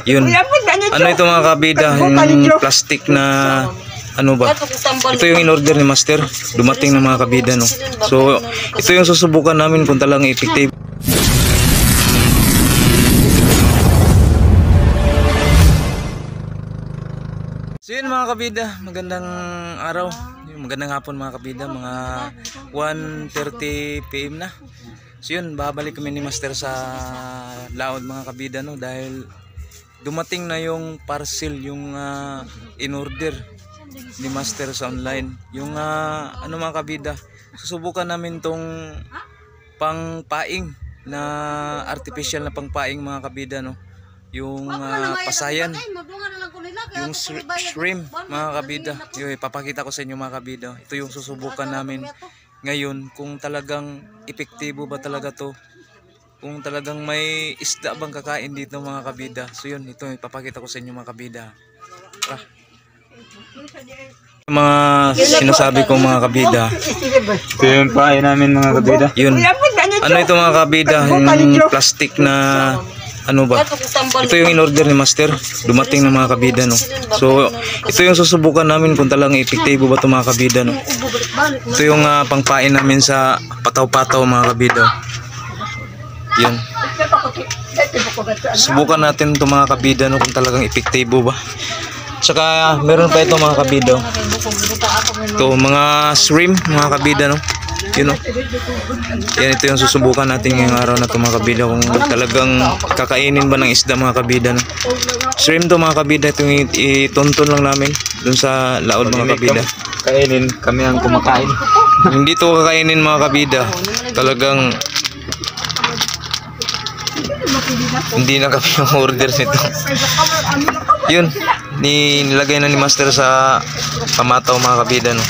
Yun. Ano ito mga kabida? Yung plastic na ano ba? Ito yung in-order ni Master. Dumating ng mga kabida, no? So, ito yung susubukan namin kung talagang effective. So yun mga kabida, magandang araw. Magandang hapon mga kabida, mga 1:30 PM na. So yun, babalik kami ni Master sa laod mga kabida, no? Dahil dumating na yung parcel, yung in-order ni Master sa online. Yung ano mga kabida, susubukan namin tong pangpaing na artificial na pangpaing mga kabida, no? Yung pasayan, yung shrimp mga kabida. Yung ipapakita ko sa inyo mga kabida. Ito yung susubukan namin ngayon, kung talagang epektibo ba talaga to, kung talagang may isda bang kakain dito mga kabida. So yun, ito ipapakita ko sa inyo mga kabida. Mga sinasabi ko mga kabida, ito yung pain namin mga kabida. yun, ano ito mga kabida, yung plastic na ano ba? Ito yung in-order ni Master. Dumating ng mga kabida, no? So, ito yung susubukan namin kung talagang epektibo ba ito mga kabida, no? Ito yung pangpain namin sa pataw-pataw mga kabida. Yan. Subukan natin ito mga kabida, no, kung talagang epektibo ba. Tsaka meron pa ito mga kabida. Ito mga shrimp mga kabida, no? Yun, no? Yan, ito yung susubukan natin ngayong araw na ito mga kabida, kung talagang kakainin ba ng isda mga kabida, no? Shrimp to mga kabida. Ito yung itonton lang namin dun sa laod mga kabida. Kainin, kami ang kumakain. Hindi to kakainin mga kabida. Talagang hindi na kami yung order nito. Yun, nilagay na ni Master sa pamataw mga kabida, no?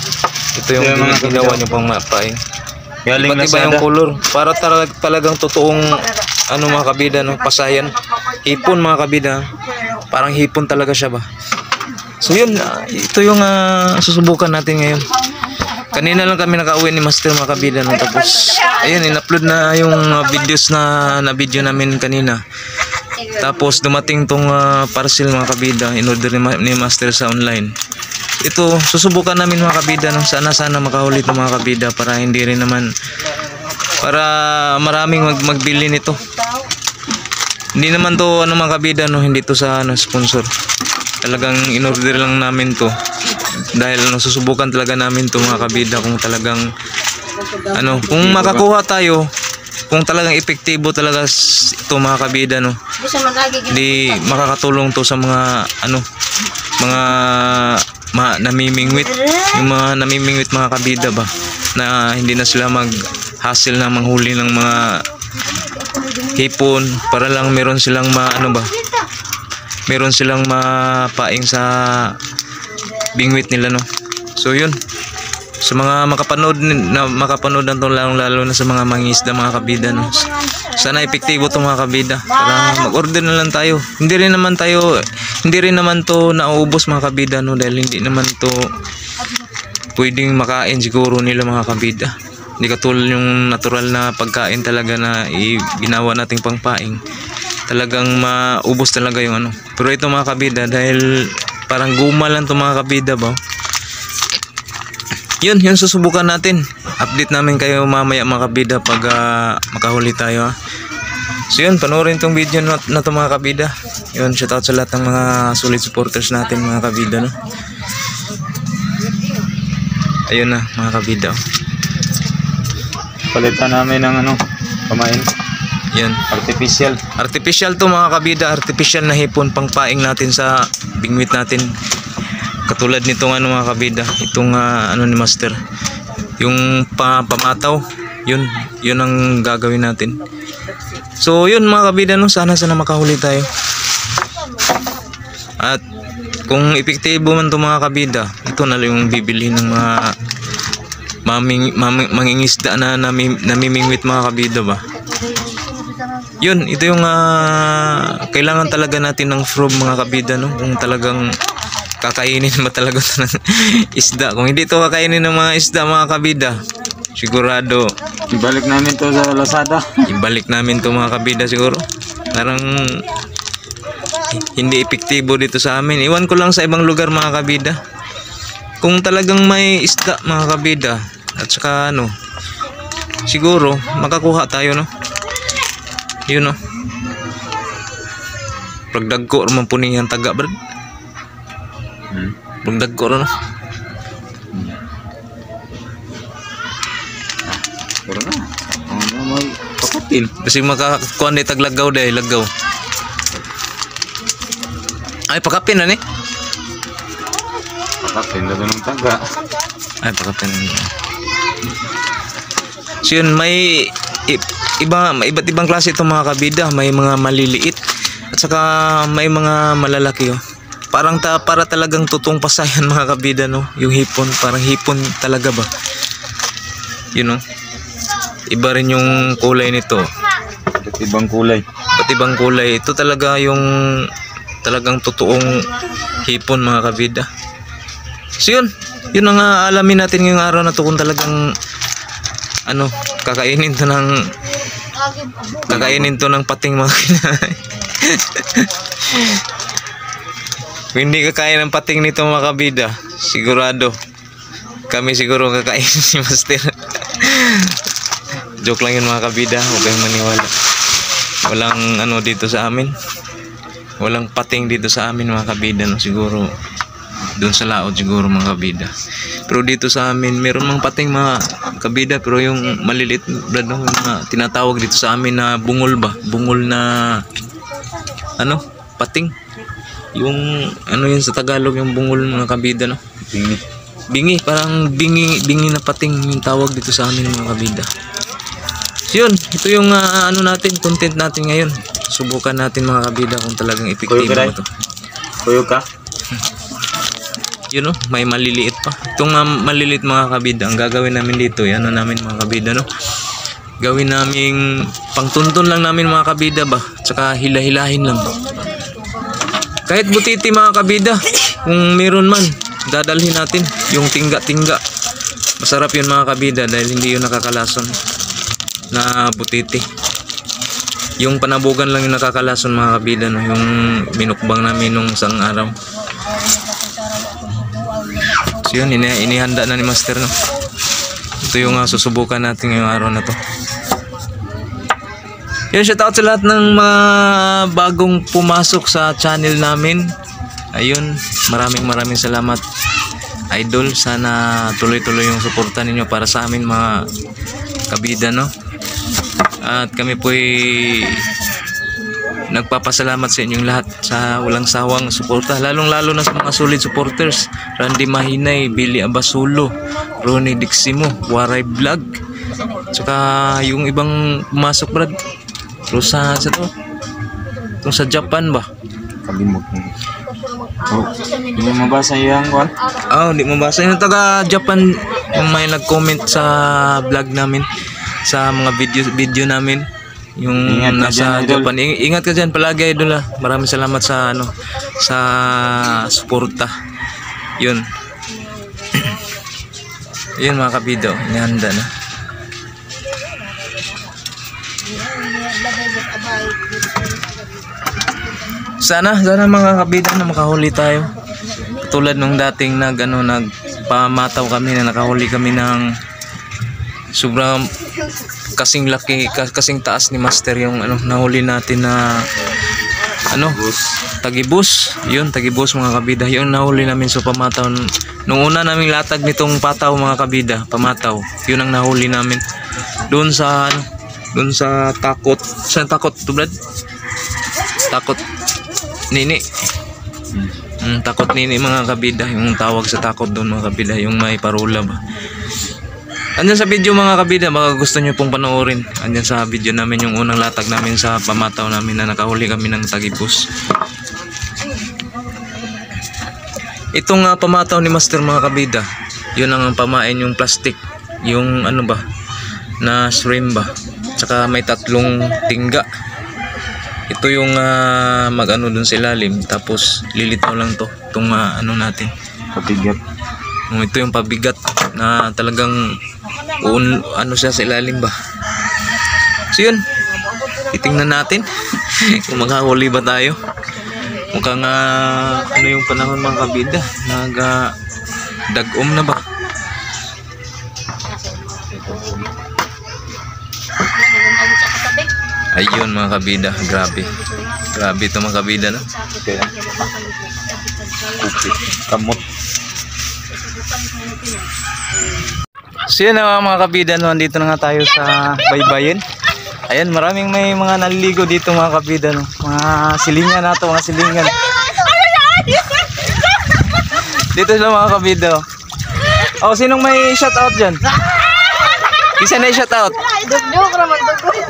Ito yung ginawa niyo pang mapaing. Galing Iba't iba yung color. Para talagang totoong ano mga kabida, no? Pasayan. Hipon mga kabida. Parang hipon talaga siya ba. So yun, ito yung susubukan natin ngayon. Kanina lang kami nakauwi ni Master mga kabida, no? Tapos ayun, in-upload na yung videos na video namin kanina. Tapos dumating tong parcel mga kabida, in-order ni Master sa online. Ito susubukan namin mga kabida, no? Sana makahuli ito mga kabida, para hindi rin naman, para maraming magbili nito. Hindi naman to ano mga kabida, no? Hindi to sa sponsor. Talagang in-order lang namin to dahil susubukan talaga namin to mga kabida, kung talagang ano, kung makakuha tayo, kung talagang epektibo talaga ito mga kabida, no? Di makakatulong to sa mga ano, mga namimingwit, yung mga namimingwit mga kabida ba, na hindi na sila mag-hassle na manghuli ng mga hipon, para lang meron silang ano ba, meron silang mapaing sa bingwit nila, no? So yun, sa mga makapanood na to, lalo na sa mga mangingisda mga kabida, no? Sana epektibo to mga kabida, para mag-order na lang tayo. Hindi rin naman to nauubos mga kabida, no? Dahil hindi naman to pwedeng makain siguro nila mga kabida. Hindi katulad yung natural na pagkain talaga na ginawa nating pangpaing. Talagang maubos talaga yung ano. Pero ito mga kabida, dahil parang guma lang to mga kabida ba. Yun susubukan natin. Update namin kayo mamaya mga kabida pag makahuli tayo, ha. So yun, panoorin tong video na to mga kabida. Yun, shout out sa lahat ng mga solid supporters natin mga kabida, no? Ayun na mga kabida. Palitan namin ng ano, kumain. Yan, artificial to mga kabida. Artificial na hipon pangpaing natin sa bingwit natin. Katulad nitong ano mga kabida, itong ano ni Master, yung pamataw. Yun ang gagawin natin. So yun mga kabida, no? Sana makahuli tayo. At kung epektibo man to mga kabida, ito na lang yung bibili ng mga mangingisda na namimingwit mga kabida ba. Yun, ito yung kailangan talaga natin ng probe mga kabida, no? Kung talagang kakainin ba talaga ito ng isda. Kung hindi ito kakainin ng mga isda mga kabida, sigurado ibalik namin to sa Lazada. Ibalik namin to mga kabida siguro. Parang hindi epektibo dito sa amin. Iwan ko lang sa ibang lugar mga kabida. Kung talagang may isda mga kabida at saka ano, siguro makakuha tayo, no? Yun, no? Pagdagko naman po niyang taga, brad. Pagdagko rin, no? Pero na. Pakapin. Kasi makakuha ni taglagaw dahil lagaw. Ay, pakapin na ni. Pakapin, laban ng taga. Ay, pakapin na. So yun, may iba't ibang klase itong mga kabida. May mga maliliit at saka may mga malalaki, oh. Para talagang totoong pasayan mga kabida, no? Yung hipon, parang hipon talaga ba? You know? Iba rin yung kulay nito. Iba't ibang kulay. Iba't ibang kulay. Ito talaga yung talagang totoong hipon mga kabida. So yun ang alamin natin ngayong araw na to, kung talagang ano, kakainin to ng pating mga kinain. Kung hindi kakain ng pating nito mga kabida, sigurado kami siguro kakain si Master. Joke lang yun mga kabida, huwag kayong maniwala. Walang ano dito sa amin, walang pating dito sa amin mga kabida, no? Siguro doon sa laot siguro mga kabida, pero dito sa amin meron mga pating mga kabida, pero yung maliliit, brad, no? Yung mga tinatawag dito sa amin na bungol ba, bungol na ano, pating, yung ano yun sa Tagalog, yung bungol mga kabida, no? Bingi, parang bingi na pating yung tawag dito sa amin mga kabida. So yun, ito yung ano natin, content natin ngayon. Subukan natin mga kabida kung talagang epektibo ito. Kuyo ka? Yun, no? May maliliit pa. Itong maliliit mga kabida, ang gagawin namin dito, yan namin mga kabida, no? Gawin namin pangtuntun lang namin mga kabida ba, tsaka hilahilahin lang. Kahit butiti mga kabida, kung meron man, dadalhin natin yung tingga-tingga. Masarap yun mga kabida dahil hindi yun nakakalason na butiti. Yung panabugan lang yung nakakalason mga kabida, no? Yung minukbang namin nung isang araw. So yun, inihanda na ni Master, no? Ito yung susubukan natin ngayong araw na to. Yun, shout out sa lahat ng mga bagong pumasok sa channel namin. Ayun, maraming salamat, idol. Sana tuloy-tuloy yung suporta ninyo para sa amin mga kabida, no? At kami po'y nagpapasalamat sa inyong lahat sa walang sawang suporta, lalong-lalo na sa mga solid supporters. Randy Mahinay, Billy Abasulo, Ronnie Diximo, Waray Vlog, tsaka yung ibang pumasok, brad. Pero sa to, itong sa Japan ba? Kalimot mo. Oh, hindi mo mabasa yung one? Oh, hindi mo mabasa. Yung taga Japan, yung may nag-comment sa vlog namin, sa mga video namin, yung ingat nasa dyan, Japan. Ingat ka dyan palagi, idol, ha. Maraming salamat sa ano, sa suporta. Yun. Yun mga kabido, inihanda na. Sana mga kabida na makahuli tayo. Tulad nung dating nagpamataw kami, na nakahuli kami ng sobrang kasing laki, kasing taas ni Master yung nahuli natin na tagibus. Yun, tagibus mga kabida. Yun nahuli namin sa pamataw. Nung una naming latag nitong pataw mga kabida, pamataw. Yun ang nahuli namin. Doon sa takot. Sa takot to, brad? Takot nini. Takot nini mga kabida, yung tawag sa takot doon mga kabida, yung may parula ba. Andyan sa video mga kabida, baka gusto nyo pong panoorin. Andyan sa video namin yung unang latag namin sa pamataw namin na nakahuli kami ng tagibus. Itong pamataw ni Master mga kabida, yun ang pamain yung plastic, yung na shrimp ba, tsaka may 3 tingga. Ito yung dun sa ilalim, tapos lilitaw lang to, itong natin, Pabigat. ito yung pabigat na talagang siya sa ilalim ba. So yun, titingnan natin kung makahuli ba tayo. Mukhang ano yung panahon mga kabida, dagom na ba? Ayun mga kabida, grabe. Grabe ito mga kabida, no? Okay. Kamot. So yun mga kabida, no? Andito na nga tayo sa baybayin. Ayan, maraming may mga naliligo dito mga kabida, no? Mga silingan nato, mga silingan. Dito sila mga kabida. Oh, sinong may shout out dyan? Isa na i-shout out. Dugdug naman dugdug.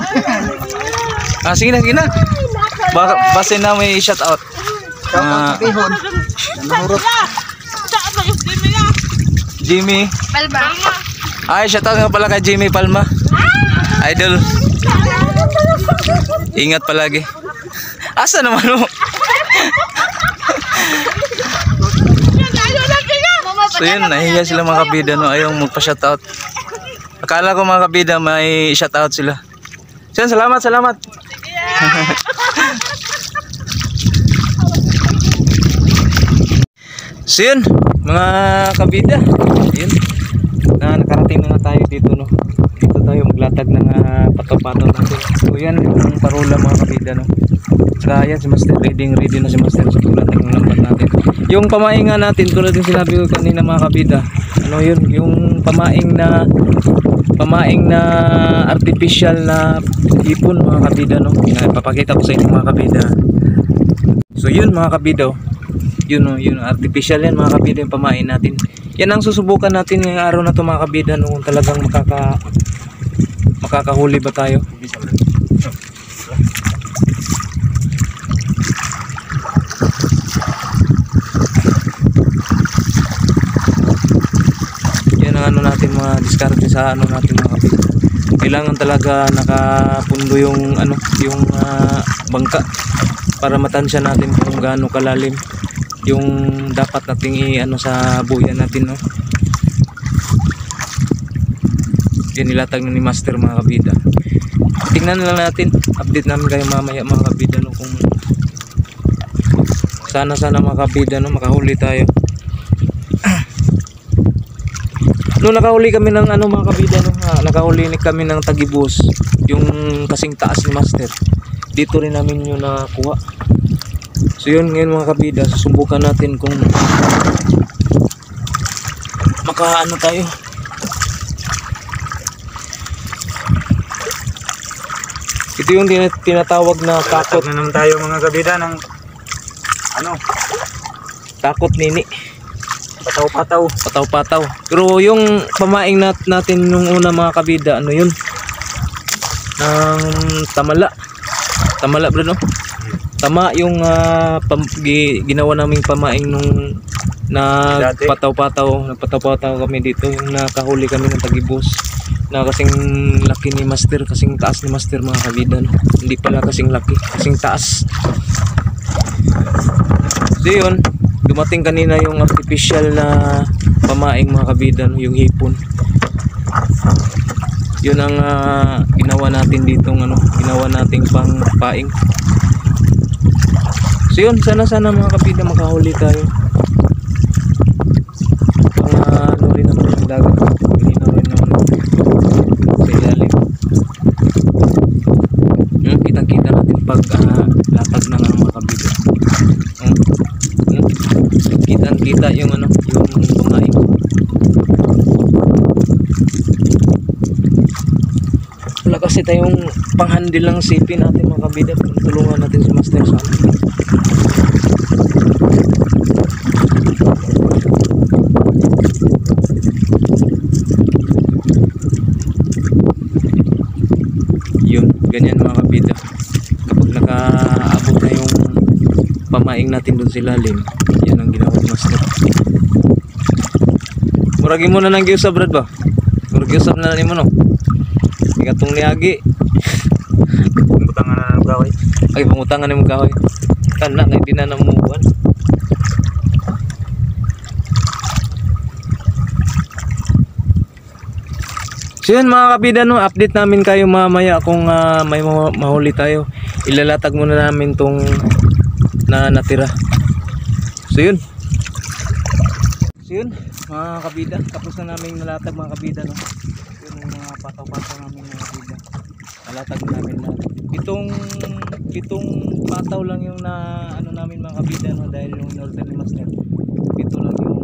Sige na. Base na may shout out. Jimmy. Palma. Ay, shout out nga pala kay Jimmy Palma. Idol. Ingat palagi. Asa naman mo? So yun, nahiya sila mga kabida, no? Ayaw magpa-shout out. Akala ko mga kabida may shout out sila. So yun, salamat. So yun, mga kabida, yun, nakarating na nga tayo dito, no? Dito tayo maglatag ng pataw-pataw natin. So yan yung parola mga kabida, no? Saka yan si Master, ready na si Master sa tulatag ng lambat natin. Yung pamaing nga natin, tulad yung sinabi ko kanina mga kabida, ano yun, yung pamaing na artificial na ipon mga kabida, no? Ipapakita ko sa inyo mga kabida. So yun mga kabida, yun artificial yan mga kabida, yung pamain natin. Yan ang susubukan natin ngayong araw na to mga kabida, no? Kung talagang makakahuli ba tayo. Yan ang ano natin, mga diskarte sa ano natin mga kabida. Kailangan talaga nakapundo yung bangka para matansya natin kung gaano kalalim yung dapat nating sa buyan natin, no? Yan nilatag na ni Master mga kabida. Tingnan lang natin, update namin kayo mamaya mga kabida, no? Kung sana mga kabida, no, makahuli tayo. No, nakahuli kami ng mga kabida, no? Nakahuli kami ng tagibus, yung kasing taas ni Master. Dito rin namin yun nakuha. So yun ngayon mga kabida, susubukan natin kung makaano tayo. Ito yung tinatawag na takot. Na naman tayo mga kabida ng takot nini. Pataw-pataw. Pero yung pamaing natin nung una mga kabida, ano yun? Ng tamala bro, no? Tama yung ginawa naming pamaing nung nagpataw-pataw kami dito, yung nakahuli kami ng tagibos na kasing laki ni Master, kasing taas ni Master mga kabida, no? Hindi pala kasing laki, kasing taas. So yun, dumating kanina yung artificial na pamaing mga kabida, no? Yung hipon. Yun ang ginawa natin dito, ginawa nating pangpaing. So yun, sana mga kabida makahuli tayo. Ang rin naman yung dagat, hindi na rin naman sa ilalim. Kitang-kita natin pag latag na nga mga kabida. Kitang-kita yung yung pamaing. Wala kasi tayong panghandle lang sipin natin mga kabida, tulungan natin si Master sa yun, ganyan mga kabida. Kapag nakaabot na yung pamaing natin dun sa ilalim, yan ang ginawa ni Master. Muragin mo na ng giusab brad ba? Murag giusab na ni mo, no? Ingatong niagi. Pangutangan na ng kahoy. Ay, pangutangan na ng kahoy. Kana, hindi na namubuan. So yun mga kabida, no, update namin kayo mamaya kung may mahuli tayo. Ilalatag muna namin tong na natira. So yun. So yun mga kabida, tapos na namin nalatag mga kabida, no? Yun yung mga pataw-pataw namin mga kabida. Nalatag namin na. Pitong pataw lang yung na ano namin mga kabida, no? Dahil yung in-order ni Master. Ito lang yung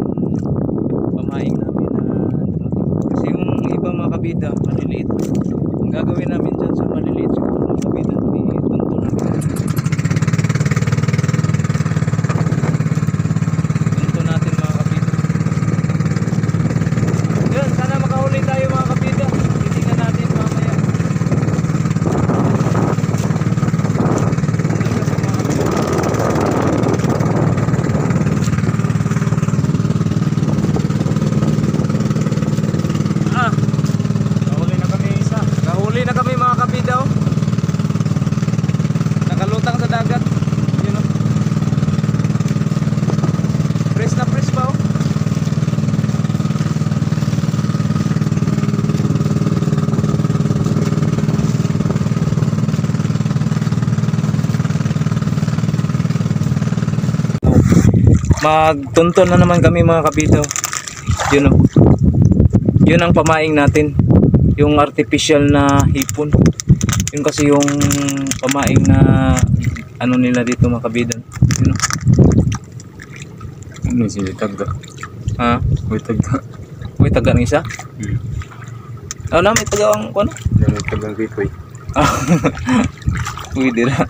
pamaing namin na dumating. Kasi yung iba mga kabida, maliliit. Ang gagawin namin dyan sa maliliit siguro mga kabida, itunto namin. Tunto natin mga kabida. Yun, sana makahuli tayo mga kabida. Titingnan natin mamaya. Huli na kami mga kabida, oh. Nakalutang sa dagat. Yun, oh. Press na press pa, oh. Magtunton na naman kami mga kabida, oh. Yun, oh. Yun ang pamaing natin, yung artificial na hipon. Yun kasi yung pamaing na ano nila dito mga kabida. Yun, oh. Ano si taga? Ha? Uy taga. Uy, taga ng isa? Ano na, may taga ang ano? Ano taga Ricoy? Uy, dira.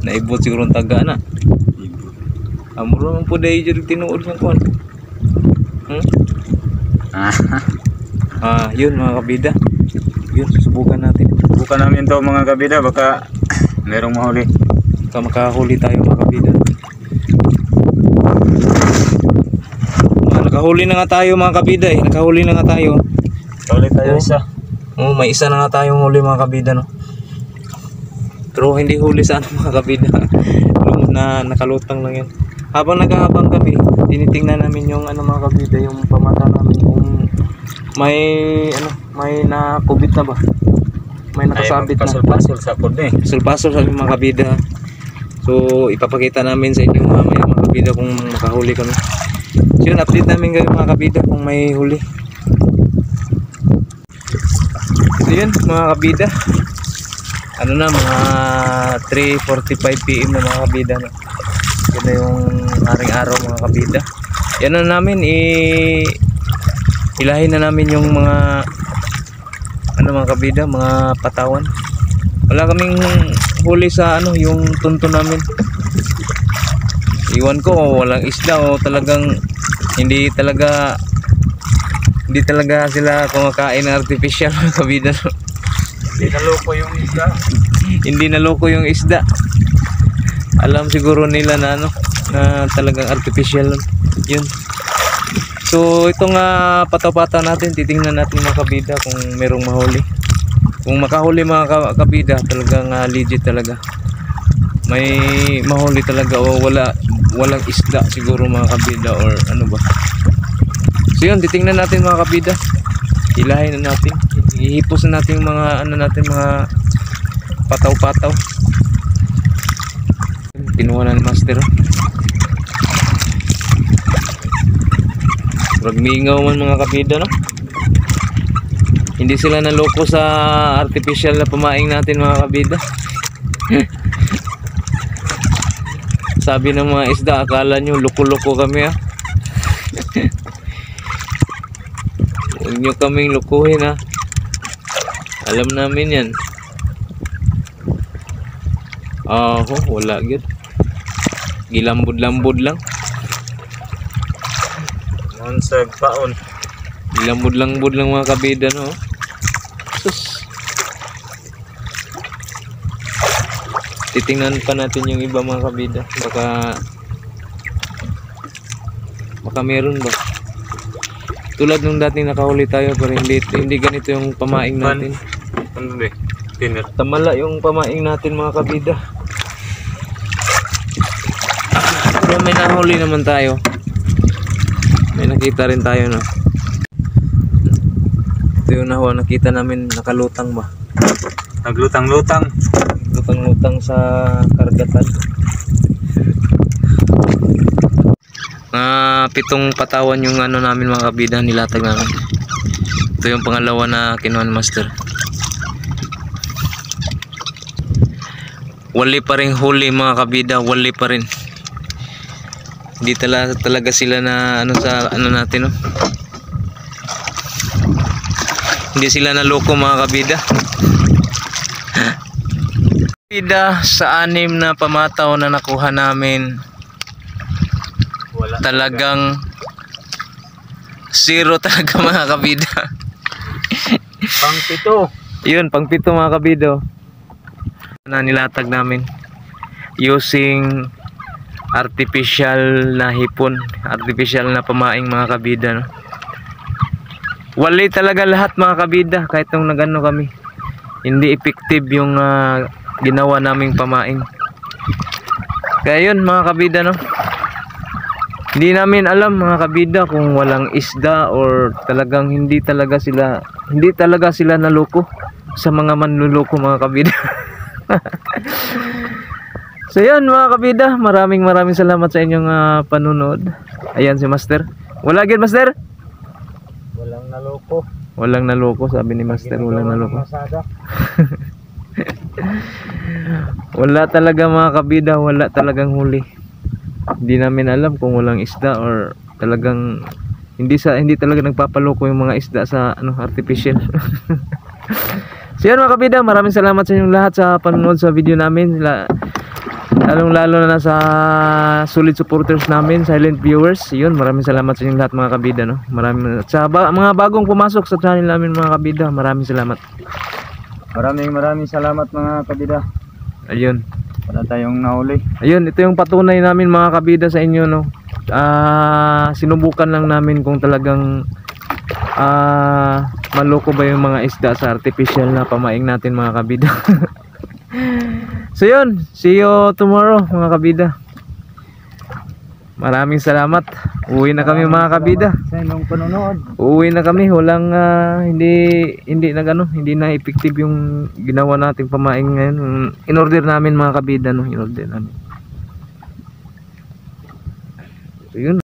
Naibot siguro ang taga na. Ibo. Amuro naman po dahil dyan tinuod ng kuwan. Yun mga kabida. Yun, susubukan natin. Bukan namin to mga kabida, baka merong mahuli. Baka makahuli tayo mga kabida. Nakahuli na nga tayo mga kabida, eh. Nakahuli na nga tayo. Huli tayo isa. Oh, may isa na nga tayong huli mga kabida, no. Pero hindi huli sa ano mga kabida. Na nakalutang lang yan. Habang naghahabang kami, tinitingnan namin yung ano mga kabida, yung pamata namin kung may ano, may nakubit na ba? May nakasabit na. Pasol sa pod eh. Pasol sa mga kabida. So ipapakita namin sa inyo mamaya mga kabida kung makahuli kami. So yun, update namin kayo mga kabida kung may huli. So yun mga kabida, ano na, mga 3:45 PM na mga kabida, no? Yun na yung aring araw mga kabida. Yan na namin, ilahin na namin yung mga ano mga kabida, mga patawan. Wala kaming huli sa ano, yung tunto namin. Iwan ko walang isda o talagang hindi talaga sila kumakain ng artificial mga kabida. Hindi naloko yung isda. Hindi naloko yung isda. Alam siguro nila na ano, na talagang artificial yun. So itong pataw-pataw natin, titingnan natin mga kabida kung merong mahuli. Kung makahuli mga kabida, talagang legit talaga. May mahuli talaga o walang isda siguro mga kabida or ano ba. So yun, titingnan natin mga kabida. Hilahin na natin. Ihipos na natin yung mga ano natin, mga pataw-pataw. Kinuha na ni Master. Mingaw man mga kabida, no? Hindi sila naloko sa artificial na pamaing natin mga kabida. Sabi ng mga isda, akala nyo loko-loko kami, ha? Huwag nyo kaming lukuhin, ha? Alam namin yan. Wala yun. Gilambod-lambod lang. Mansag paon. Gilambod-lambod lang mga kabida, no? Sus. Titingnan pa natin yung iba mga kabida. Baka meron ba? Tulad nung dating nakahuli tayo, pero hindi ganito yung pamaing natin. Ano ba? Dinner. Tamala yung pamaing natin mga kabida. Pero may nahuli naman tayo. May nakita rin tayo, no? Ito yung nakita namin, nakalutang ba? Naglutang-lutang. Lutang-lutang sa karagatan. pitong patawan yung ano namin mga kabida, nilatag namin. Ito yung pangalawa na kinuha ni Master. Wali pa rin huli mga kabida, wali pa rin. Hindi talaga sila na ano sa ano natin, no? Hindi sila naloko mga kabida. Kabida, sa 6 na pamataw na nakuha namin, talagang zero talaga mga kabida. Pang 7. Yun, pang 7 mga kabido na nilatag namin using artificial na hipon, artificial na pamaing mga kabida, no? Wali talaga lahat mga kabida, kahit nung nagano kami, hindi effective yung ginawa naming pamaing. Kaya yun mga kabida, no? Hindi namin alam mga kabida kung walang isda or talagang hindi talaga sila naloko sa mga manluloko mga kabida. So yan mga kabida, maraming salamat sa inyong panunod. Ayan si Master. Wala gid Master? Walang naloko. Walang naloko, sabi ni Master, walang naloko. Wala talaga mga kabida, wala talagang huli. Hindi namin alam kung walang isda or talagang hindi talaga nagpapaloko yung mga isda sa ano, artificial. So yan mga kabida, maraming salamat sa inyong lahat sa panonood sa video namin. Lalo na sa solid supporters namin, silent viewers. Yun, maraming salamat sa inyong lahat mga kabida, no? Maraming sa mga bagong pumasok sa channel namin mga kabida, maraming salamat. Maraming salamat mga kabida. Ayun. Wala tayong nahuli. Ayun, ito yung patunay namin mga kabida sa inyo, no? Sinubukan lang namin kung talagang maloko ba yung mga isda sa artificial na pamaing natin mga kabida. So yun, see you tomorrow mga kabida. Maraming salamat. Uwi na kami mga kabida. Sa inyong panonood. Uwi na kami, walang hindi na effective yung ginawa nating pamaing ngayon. In-order namin mga kabida, no? In-order namin. So yun.